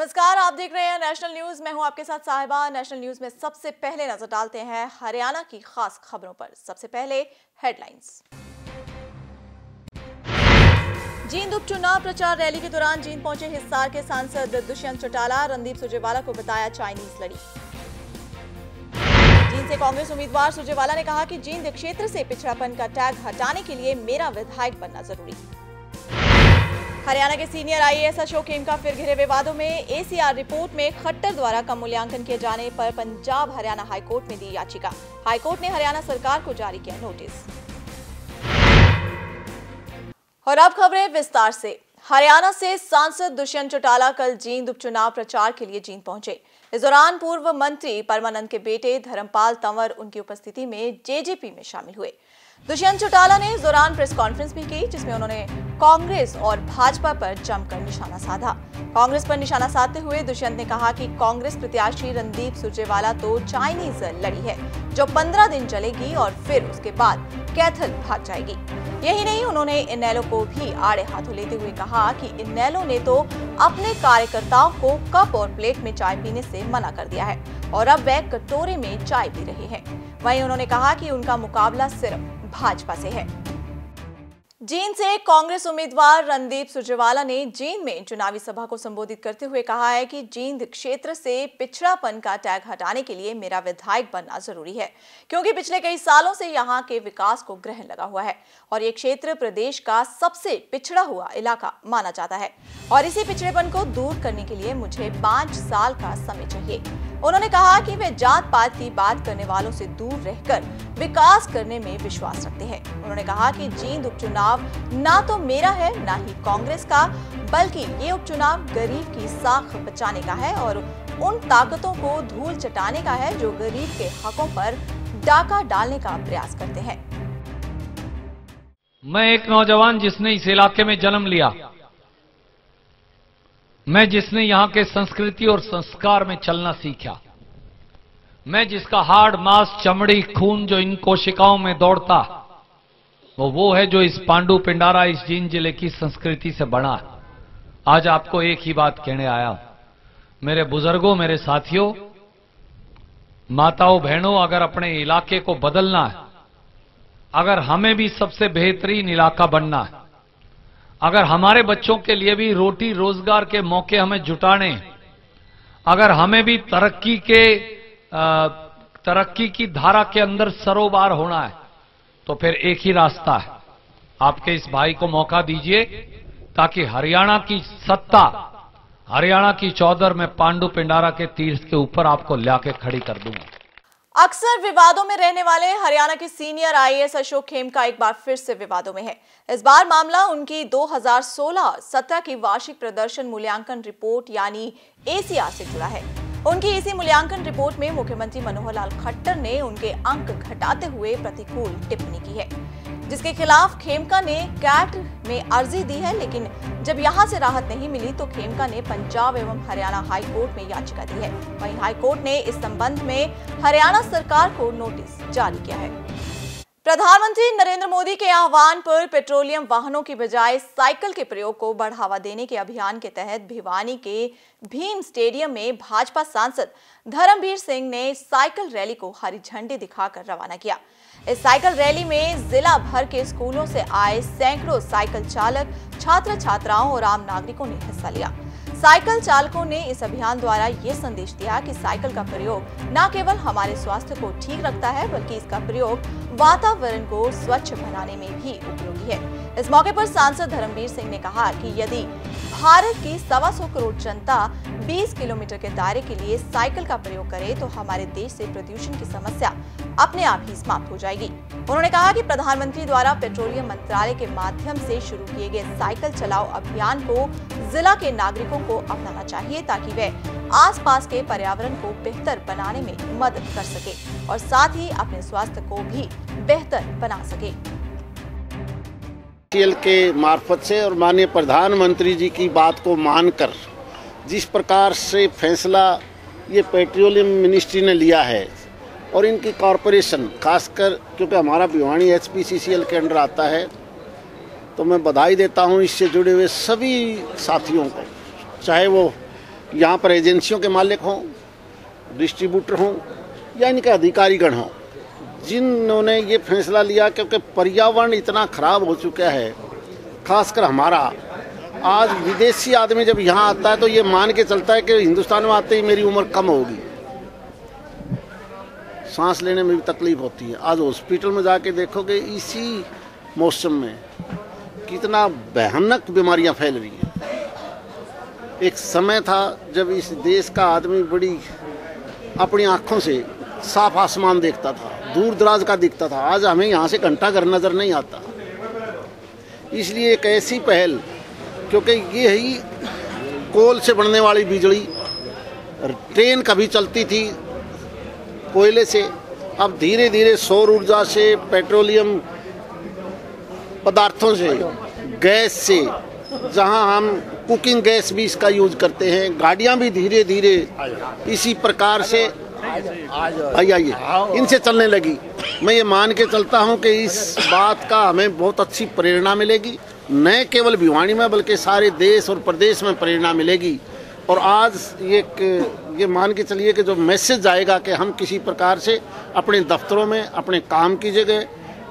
नमस्कार, आप देख रहे हैं नेशनल न्यूज। मैं हूं आपके साथ साहिबा। नेशनल न्यूज में सबसे पहले नजर डालते हैं हरियाणा की खास खबरों पर। सबसे पहले हेडलाइंस। जींद उपचुनाव प्रचार रैली के दौरान जींद पहुंचे हिसार के सांसद दुष्यंत चौटाला। रणदीप सुरजेवाला को बताया चाइनीज लड़ी। जींद से कांग्रेस उम्मीदवार सुरजेवाला ने कहा कि जींद क्षेत्र से पिछड़ापन का टैग हटाने के लिए मेरा विधायक बनना जरूरी। हरियाणा के सीनियर आईएएस अशोक खेमका फिर घिरे विवादों में। एसीआर रिपोर्ट में खट्टर द्वारा कम मूल्यांकन किए जाने पर पंजाब हरियाणा हाईकोर्ट में दी याचिका। हाईकोर्ट ने हरियाणा सरकार को जारी किया नोटिस। और अब खबरें विस्तार से। हरियाणा से सांसद दुष्यंत चौटाला कल जींद उपचुनाव प्रचार के लिए जींद पहुंचे। इस दौरान पूर्व मंत्री परमानंद के बेटे धर्मपाल तंवर उनकी उपस्थिति में जेजेपी में शामिल हुए। दुष्यंत चौटाला ने इस दौरान प्रेस कॉन्फ्रेंस भी की, जिसमें उन्होंने कांग्रेस और भाजपा पर जमकर निशाना साधा। कांग्रेस पर निशाना साधते हुए दुष्यंत ने कहा कि कांग्रेस प्रत्याशी रणदीप सुरजेवाला तो चाइनीज लड़ी है जो 15 दिन चलेगी और फिर उसके बाद कैथल भाग जाएगी। यही नहीं, उन्होंने इनेलो को भी आड़े हाथों लेते हुए कहा कि इनेलो ने तो अपने कार्यकर्ताओं को कप और प्लेट में चाय पीने से मना कर दिया है और अब वे कटोरे में चाय पी रहे हैं। वहीं उन्होंने कहा कि उनका मुकाबला सिर्फ भाजपा से है। जींद से कांग्रेस उम्मीदवार रणदीप सुरजेवाला ने जींद में चुनावी सभा को संबोधित करते हुए कहा है कि जींद क्षेत्र से पिछड़ापन का टैग हटाने के लिए मेरा विधायक बनना जरूरी है, क्योंकि पिछले कई सालों से यहां के विकास को ग्रहण लगा हुआ है और ये क्षेत्र प्रदेश का सबसे पिछड़ा हुआ इलाका माना जाता है और इसी पिछड़ेपन को दूर करने के लिए मुझे 5 साल का समय चाहिए। उन्होंने कहा कि वे जात पात की बात करने वालों से दूर रहकर विकास करने में विश्वास रखते हैं। उन्होंने कहा कि जींद उपचुनाव ना तो मेरा है ना ही कांग्रेस का, बल्कि ये उपचुनाव गरीब की साख बचाने का है और उन ताकतों को धूल चटाने का है जो गरीब के हकों पर डाका डालने का प्रयास करते हैं। मैं एक नौजवान जिसने इस इलाके में जन्म लिया, मैं जिसने यहां के संस्कृति और संस्कार में चलना सीखा, मैं जिसका हाड़ मांस चमड़ी खून जो इन कोशिकाओं में दौड़ता, वो है जो इस पांडु पिंडारा इस जींद जिले की संस्कृति से बना। आज आपको एक ही बात कहने आया, मेरे बुजुर्गों, मेरे साथियों, माताओं, बहनों, अगर अपने इलाके को बदलना है, अगर हमें भी सबसे बेहतरीन इलाका बनना है, अगर हमारे बच्चों के लिए भी रोटी रोजगार के मौके हमें जुटाने, अगर हमें भी तरक्की की धारा के अंदर सरोबार होना है, तो फिर एक ही रास्ता है। आपके इस भाई को मौका दीजिए ताकि हरियाणा की सत्ता, हरियाणा की चौधर में पांडु पिंडारा के तीर्थ के ऊपर आपको लाके खड़ी कर दूंगा। अक्सर विवादों में रहने वाले हरियाणा के सीनियर आईएएस अशोक खेमका एक बार फिर से विवादों में है। इस बार मामला उनकी 2016-17 की वार्षिक प्रदर्शन मूल्यांकन रिपोर्ट यानी एसीआर से जुड़ा है। उनकी इसी मूल्यांकन रिपोर्ट में मुख्यमंत्री मनोहर लाल खट्टर ने उनके अंक घटाते हुए प्रतिकूल टिप्पणी की है, जिसके खिलाफ खेमका ने कैट में अर्जी दी है। लेकिन जब यहां से राहत नहीं मिली तो खेमका ने पंजाब एवं हरियाणा हाईकोर्ट में याचिका दी है। वहीं हाईकोर्ट ने इस संबंध में हरियाणा सरकार को नोटिस जारी किया है। प्रधानमंत्री नरेंद्र मोदी के आह्वान पर पेट्रोलियम वाहनों की बजाय साइकिल के प्रयोग को बढ़ावा देने के अभियान के तहत भिवानी के भीम स्टेडियम में भाजपा सांसद धर्मवीर सिंह ने साइकिल रैली को हरी झंडी दिखाकर रवाना किया। इस साइकिल रैली में जिला भर के स्कूलों से आए सैकड़ों साइकिल चालक, छात्र छात्राओं और आम नागरिकों ने हिस्सा लिया। साइकिल चालकों ने इस अभियान द्वारा ये संदेश दिया कि साइकिल का प्रयोग न केवल हमारे स्वास्थ्य को ठीक रखता है, बल्कि इसका प्रयोग वातावरण को स्वच्छ बनाने में भी उपयोगी है। इस मौके पर सांसद धर्मवीर सिंह ने कहा कि यदि भारत की 125 करोड़ जनता 20 किलोमीटर के दायरे के लिए साइकिल का प्रयोग करे तो हमारे देश से प्रदूषण की समस्या अपने आप ही समाप्त हो जाएगी। उन्होंने कहा कि प्रधानमंत्री द्वारा पेट्रोलियम मंत्रालय के माध्यम से शुरू किए गए साइकिल चलाओ अभियान को जिला के नागरिकों को अपनाना चाहिए ताकि वे आसपास के पर्यावरण को बेहतर बनाने में मदद कर सके और साथ ही अपने स्वास्थ्य को भी बेहतर बना सके। के मार्फत से और माननीय प्रधानमंत्री जी की बात को मानकर जिस प्रकार से फैसला ये पेट्रोलियम मिनिस्ट्री ने लिया है और इनकी कॉरपोरेशन, खासकर क्योंकि हमारा भिवानी एचपीसीसीएल के अंडर आता है, तो मैं बधाई देता हूँ इससे जुड़े हुए सभी साथियों को, चाहे वो यहाँ पर एजेंसियों के मालिक हों, डिस्ट्रीब्यूटर हों या इनके अधिकारीगण हों, जिन्होंने ये फैसला लिया, क्योंकि पर्यावरण इतना खराब हो चुका है, खासकर हमारा। आज विदेशी आदमी जब यहाँ आता है तो ये मान के चलता है कि हिंदुस्तान में आते ही मेरी उम्र कम होगी, सांस लेने में भी तकलीफ होती है। आज हॉस्पिटल में जाके देखोगे इसी मौसम में कितना भयानक बीमारियां फैल रही हैं। एक समय था जब इस देश का आदमी बड़ी अपनी आंखों से साफ आसमान देखता था, दूर दराज का दिखता था। आज हमें यहाँ से घंटा घर नजर नहीं आता। इसलिए एक ऐसी पहल, क्योंकि ये ही कोल से बनने वाली बिजली, ट्रेन कभी चलती थी कोयले से, अब धीरे धीरे सौर ऊर्जा से, पेट्रोलियम पदार्थों से, गैस से, जहां हम कुकिंग गैस भी इसका यूज करते हैं, गाड़ियां भी धीरे धीरे इसी प्रकार से आइए इनसे चलने लगी। मैं ये मान के चलता हूं कि इस बात का हमें बहुत अच्छी प्रेरणा मिलेगी, न केवल भिवानी में बल्कि सारे देश और प्रदेश में प्रेरणा मिलेगी। और आज ये मान के चलिए कि जो मैसेज आएगा कि हम किसी प्रकार से अपने दफ्तरों में, अपने काम की जगह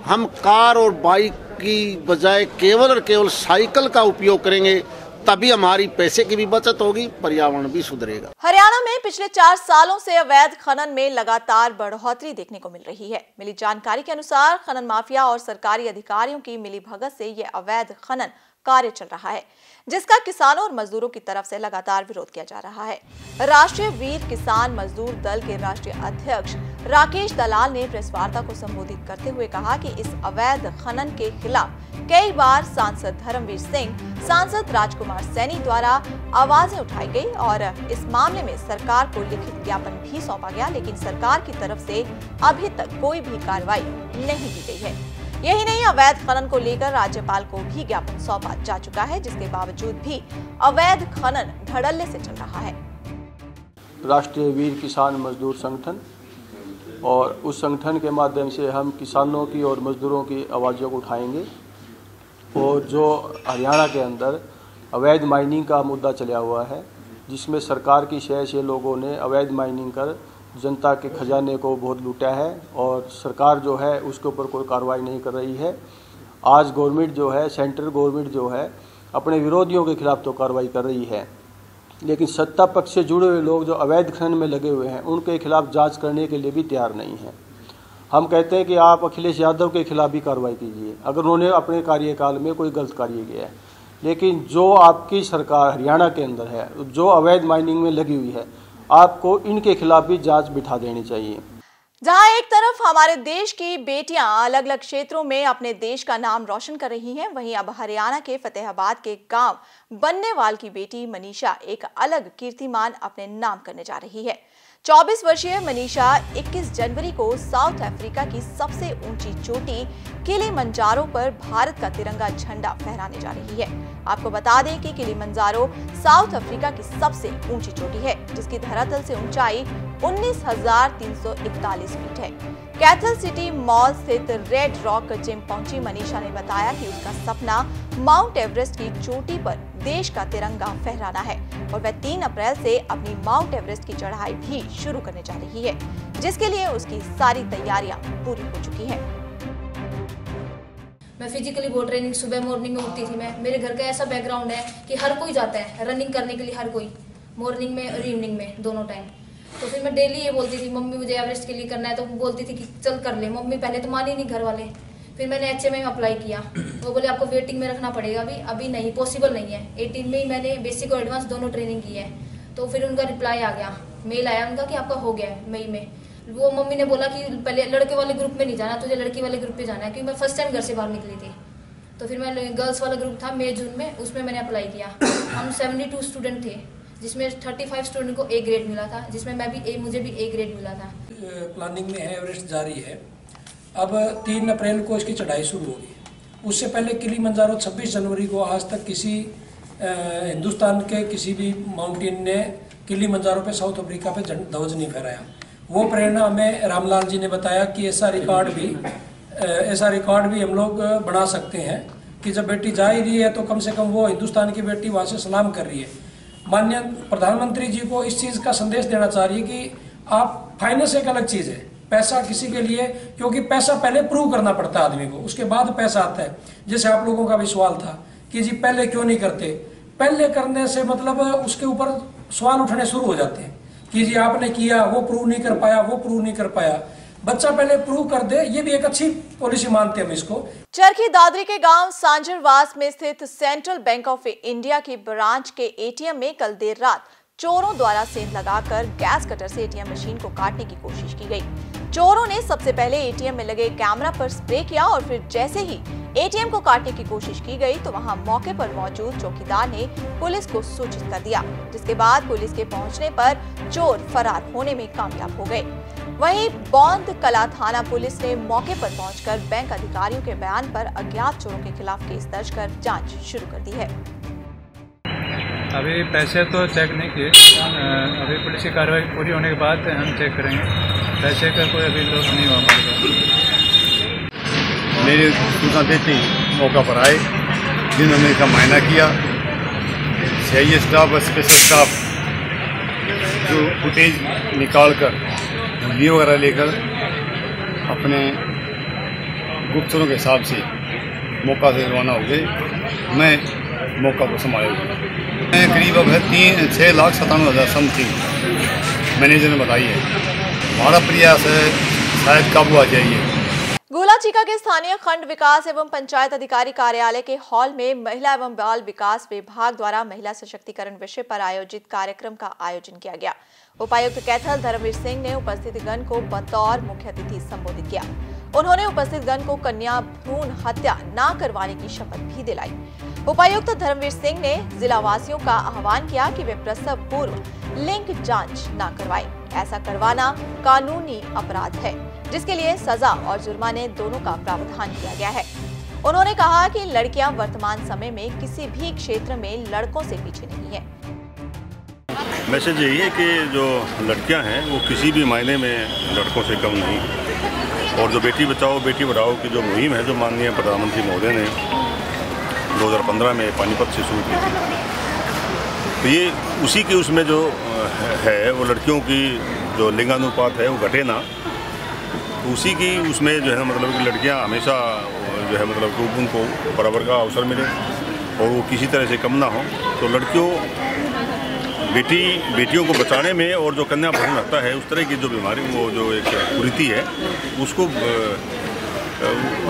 हम कार और बाइक की बजाय केवल और केवल साइकिल का उपयोग करेंगे, तभी हमारी पैसे की भी बचत होगी, पर्यावरण भी सुधरेगा। हरियाणा में पिछले 4 सालों से अवैध खनन में लगातार बढ़ोतरी देखने को मिल रही है। मिली जानकारी के अनुसार खनन माफिया और सरकारी अधिकारियों की मिलीभगत से यह अवैध खनन कार्य चल रहा है, जिसका किसानों और मजदूरों की तरफ से लगातार विरोध किया जा रहा है। राष्ट्रीय वीर किसान मजदूर दल के राष्ट्रीय अध्यक्ष राकेश दलाल ने प्रेस वार्ता को संबोधित करते हुए कहा कि इस अवैध खनन के खिलाफ कई बार सांसद धर्मवीर सिंह, सांसद राजकुमार सैनी द्वारा आवाजें उठाई गई और इस मामले में सरकार को लिखित ज्ञापन भी सौंपा गया, लेकिन सरकार की तरफ से अभी तक कोई भी कार्रवाई नहीं की गई है। यही नहीं, अवैध खनन को लेकर राज्यपाल को भी ज्ञापन सौंपा जा चुका है, जिसके बावजूद भी अवैध खनन धड़ल्ले से चल रहा है। राष्ट्रीय वीर किसान मजदूर संगठन और उस संगठन के माध्यम से हम किसानों की और मजदूरों की आवाज़ों को उठाएंगे। और जो हरियाणा के अंदर अवैध माइनिंग का मुद्दा चला हुआ है, जिसमें सरकार की शय से लोगों ने अवैध माइनिंग कर जनता के खजाने को बहुत लूटा है और सरकार जो है उसके ऊपर कोई कार्रवाई नहीं कर रही है। आज गवर्नमेंट जो है, सेंट्रल गवर्नमेंट जो है, अपने विरोधियों के खिलाफ तो कार्रवाई कर रही है, लेकिन सत्ता पक्ष से जुड़े हुए लोग जो अवैध खनन में लगे हुए हैं उनके खिलाफ जांच करने के लिए भी तैयार नहीं है। हम कहते हैं कि आप अखिलेश यादव के खिलाफ भी कार्रवाई कीजिए अगर उन्होंने अपने कार्यकाल में कोई गलत कार्य किया है, लेकिन जो आपकी सरकार हरियाणा के अंदर है, जो अवैध माइनिंग में लगी हुई है, आपको इनके खिलाफ भी जांच बिठा देनी चाहिए। जहां एक तरफ हमारे देश की बेटियां अलग अलग क्षेत्रों में अपने देश का नाम रोशन कर रही हैं, वहीं अब हरियाणा के फतेहाबाद के गांव बन्नेवाल की बेटी मनीषा एक अलग कीर्तिमान अपने नाम करने जा रही है। 24 वर्षीय मनीषा 21 जनवरी को साउथ अफ्रीका की सबसे ऊंची चोटी किलिमंजारो पर भारत का तिरंगा झंडा फहराने जा रही है। आपको बता दें कि किलिमंजारो साउथ अफ्रीका की सबसे ऊंची चोटी है, जिसकी धरातल से ऊंचाई 19,341 फीट है। कैथल सिटी मॉल स्थित रेड रॉक जिम पहुंची मनीषा ने बताया कि उसका सपना माउंट एवरेस्ट की चोटी पर देश का तिरंगा फहराना है और वह 3 अप्रैल से अपनी माउंट एवरेस्ट की चढ़ाई भी शुरू करने जा रही है, जिसके लिए उसकी सारी तैयारियां पूरी हो चुकी हैं। मैं फिजिकली बहुत ट्रेनिंग सुबह मॉर्निंग में उठती थी। मेरे घर का ऐसा बैकग्राउंड है कि हर कोई जाता है रनिंग करने के लिए, हर कोई मॉर्निंग में और इवनिंग में दोनों टाइम। तो फिर मैं डेली ये बोलती थी मम्मी मुझे एवरेस्ट के लिए करना है, तो बोलती थी कि चल कर ले। मम्मी पहले तो मानी नहीं घर वाले, फिर मैंने HMA में अप्लाई किया। वो बोले आपको वेटिंग में रखना पड़ेगा, अभी नहीं, पॉसिबल नहीं है। 18 में ही मैंने बेसिक और एडवांस दोनों ट्रेनिंग की है। तो फिर उनका रिप्लाई आ गया, मेल आया उनका कि आपका हो गया है मई में। वो मम्मी ने बोला कि पहले लड़के वाले ग्रुप में नहीं जाना, तुझे लड़की वाले ग्रुप पे जाना है, क्योंकि मैं फर्स्ट टाइम घर से बाहर निकली थी। तो फिर मैं गर्ल्स वाला ग्रुप था मई जून में, उसमें मैंने अप्लाई किया। हम 72 स्टूडेंट थे, जिसमें 35 स्टूडेंट को A ग्रेड मिला था, जिसमें मुझे भी A ग्रेड मिला था। प्लानिंग में है, एवरेस्ट जारी है। अब 3 अप्रैल को इसकी चढ़ाई शुरू होगी। उससे पहले किलिमंजारो 26 जनवरी को आज तक किसी हिंदुस्तान के किसी भी माउंटेन ने किलिमंजारो पे साउथ अफ्रीका पे ध्वज नहीं फहराया। वो प्रेरणा हमें रामलाल जी ने बताया कि ऐसा रिकॉर्ड भी हम लोग बना सकते हैं कि जब बेटी जा ही रही है तो कम से कम वो हिंदुस्तान की बेटी वहाँ से सलाम कर रही है। माननीय प्रधानमंत्री जी को इस चीज़ का संदेश देना चाह रही है कि आप फाइनेंस एक अलग चीज़ है, पैसा किसी के लिए, क्योंकि पैसा पहले प्रूव करना पड़ता है आदमी को, उसके बाद पैसा आता है। जैसे आप लोगों का भी सवाल था कि जी पहले क्यों नहीं करते, पहले करने से मतलब उसके ऊपर सवाल उठने शुरू हो जाते हैं कि जी आपने किया, वो प्रूव नहीं कर पाया, वो प्रूव नहीं कर पाया। बच्चा पहले प्रूव कर दे, ये भी एक अच्छी पॉलिसी मानते हैं हम इसको। चरखी दादरी के गांव सांजरवास में स्थित सेंट्रल बैंक ऑफ इंडिया की ब्रांच के एटीएम में कल देर रात चोरों द्वारा सेंध लगाकर गैस कटर से एटीएम मशीन को काटने की कोशिश की गई। चोरों ने सबसे पहले एटीएम में लगे कैमरा पर स्प्रे किया और फिर जैसे ही एटीएम को काटने की कोशिश की गई तो वहां मौके पर मौजूद चौकीदार ने पुलिस को सूचित कर दिया, जिसके बाद पुलिस के पहुंचने पर चोर फरार होने में कामयाब हो गए। वहीं बौंद कला थाना पुलिस ने मौके पर पहुंचकर बैंक अधिकारियों के बयान पर अज्ञात चोरों के खिलाफ केस दर्ज कर जांच शुरू कर दी है। अभी पैसे तो चेक नहीं किए, अभी पुलिस की कार्रवाई पूरी होने के बाद हम चेक करेंगे। पैसे का कोई अभी लॉस नहीं हुआ हमारे पास। मेरी सूचना देते ही मौका पर आए, जिन्होंने इसका मायना किया। सीआईए स्टाफ और स्पेशल स्टाफ जो फुटेज निकाल कर वीडियो वगैरह लेकर अपने गुप्तचरों के हिसाब से मौका से रवाना हो गए। मैं मौका को संभाले हुए मैं करीब अब है 6,97,000 समथिंग मैनेजर ने बताई है। हमारा प्रयास है शायद काबू आ जाइए। गोलाचीका के स्थानीय खंड विकास एवं पंचायत अधिकारी कार्यालय के हॉल में महिला एवं बाल विकास विभाग द्वारा महिला सशक्तिकरण विषय पर आयोजित कार्यक्रम का आयोजन किया गया। उपायुक्त कैथल धर्मवीर सिंह ने उपस्थित गण को बतौर मुख्य अतिथि संबोधित किया। उन्होंने उपस्थित गण को कन्या भ्रूण हत्या न करवाने की शपथ भी दिलाई। उपायुक्त धर्मवीर सिंह ने जिलावासियों का आह्वान किया कि वे प्रसव पूर्व लिंग जांच न करवाएं। ऐसा करवाना कानूनी अपराध है, जिसके लिए सजा और जुर्माने दोनों का प्रावधान किया गया है। उन्होंने कहा कि लड़कियां वर्तमान समय में किसी भी क्षेत्र में लड़कों से पीछे नहीं है। मैसेज यही है कि जो लड़कियां हैं वो किसी भी मायने में लड़कों से कम नहीं, और जो बेटी बचाओ बेटी पढ़ाओ की जो मुहिम है जो माननीय प्रधानमंत्री महोदय ने 2015 में पानीपत से शुरू की थी, तो ये उसी के उसमें जो है वो लड़कियों की जो लिंगानुपात है वो घटे ना, तो उसी की उसमें जो है मतलब कि लड़कियां हमेशा जो है मतलब कि उनको बराबर का अवसर मिले और वो किसी तरह से कम ना हो। तो लड़कियों बेटियों को बचाने में और जो कन्या भ्रूण हत्या है उस तरह की जो बीमारी वो जो एक कुरीति है उसको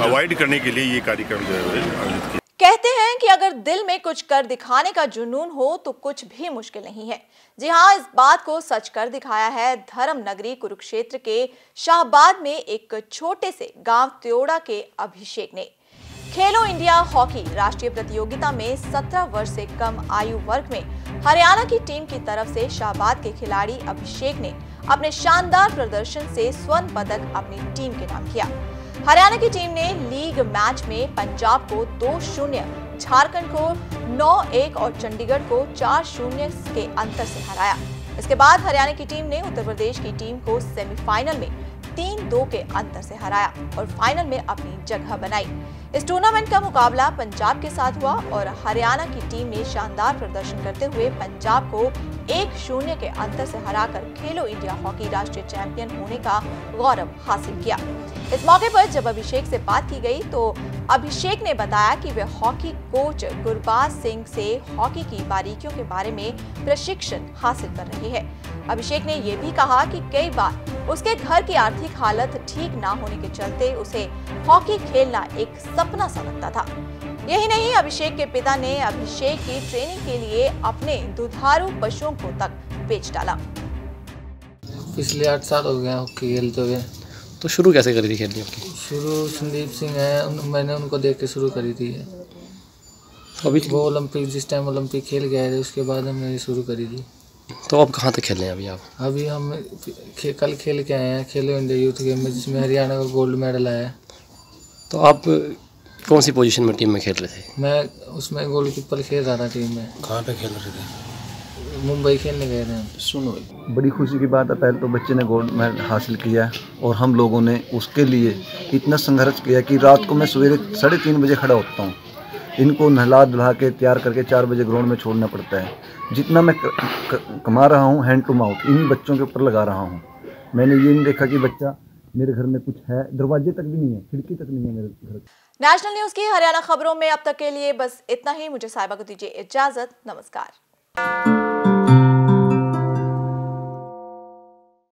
अवॉइड करने के लिए ये कार्यक्रम जो है आयोजित किया। कहते हैं कि अगर दिल में कुछ कर दिखाने का जुनून हो तो कुछ भी मुश्किल नहीं है। जी हाँ, इस बात को सच कर दिखाया है धर्म नगरी कुरुक्षेत्र के शाहबाद में एक छोटे से गांव त्योड़ा के अभिषेक ने। खेलो इंडिया हॉकी राष्ट्रीय प्रतियोगिता में 17 वर्ष से कम आयु वर्ग में हरियाणा की टीम की तरफ से शाहबाद के खिलाड़ी अभिषेक ने अपने शानदार प्रदर्शन से स्वर्ण पदक अपनी टीम के नाम किया। हरियाणा की टीम ने लीग मैच में पंजाब को 2-0, झारखंड को 9-1 और चंडीगढ़ को 4-0 के अंतर से हराया। इसके बाद हरियाणा की टीम ने उत्तर प्रदेश की टीम को सेमीफाइनल में 3-2 के अंतर से हराया और फाइनल में अपनी जगह बनाई। इस टूर्नामेंट का मुकाबला पंजाब के साथ हुआ और हरियाणा की टीम ने शानदार प्रदर्शन करते हुए पंजाब को 1-0 के अंतर से हराकर खेलो इंडिया हॉकी राष्ट्रीय चैंपियन होने का गौरव हासिल किया। इस मौके पर जब अभिषेक से बात की गई तो अभिषेक ने बताया कि वे हॉकी कोच गुरबाज सिंह से हॉकी की बारीकियों के बारे में प्रशिक्षण हासिल कर रही है। अभिषेक ने यह भी कहा कि कई बार उसके घर की आर्थिक हालत ठीक ना होने के चलते उसे हॉकी खेलना एक सपना सा लगता था। यही नहीं, अभिषेक के पिता ने अभिषेक की ट्रेनिंग के लिए अपने दुधारू पशुओं को तक बेच डाला। पिछले 8 साल हो गए हॉकी खेलते हुए। तो शुरू कैसे करी थी खेलनी आपकी? शुरू संदीप सिंह है, मैंने उनको देख के शुरू करी थी। अभी वो ओलंपिक जिस टाइम ओलंपिक खेल गए थे उसके बाद हमने शुरू करी थी। तो अब कहाँ तक खेल रहे हैं अभी आप? अभी हम कल खेल के आए हैं खेलो इंडिया यूथ गेम में, जिसमें हरियाणा का गोल्ड मेडल आया है। तो आप कौन सी पोजीशन में टीम में खेल रहे थे? मैं उसमें गोलकीपर खेल रहा था टीम में। कहाँ पे खेल रहे थे? मुंबई खेलने गए थे हम। सुनो, बड़ी खुशी की बात है, पहले तो बच्चे ने गोल्ड मेडल हासिल किया और हम लोगों ने उसके लिए इतना संघर्ष किया कि रात को मैं सवेरे 3:30 बजे खड़ा होता हूँ इनको नहला धुला के तैयार करके 4 बजे ग्राउंड में छोड़ना पड़ता है। जितना मैं कमा रहा हूँ हैंड टू माउथ इन्हीं बच्चों के ऊपर लगा रहा हूँ। मैंने ये नहीं देखा कि बच्चा मेरे घर में कुछ है, दरवाजे तक भी नहीं है, खिड़की तक नहीं है मेरे घर। नेशनल न्यूज की हरियाणा खबरों में अब तक के लिए बस इतना ही। मुझे साहिबा को दीजिए इजाजत। नमस्कार।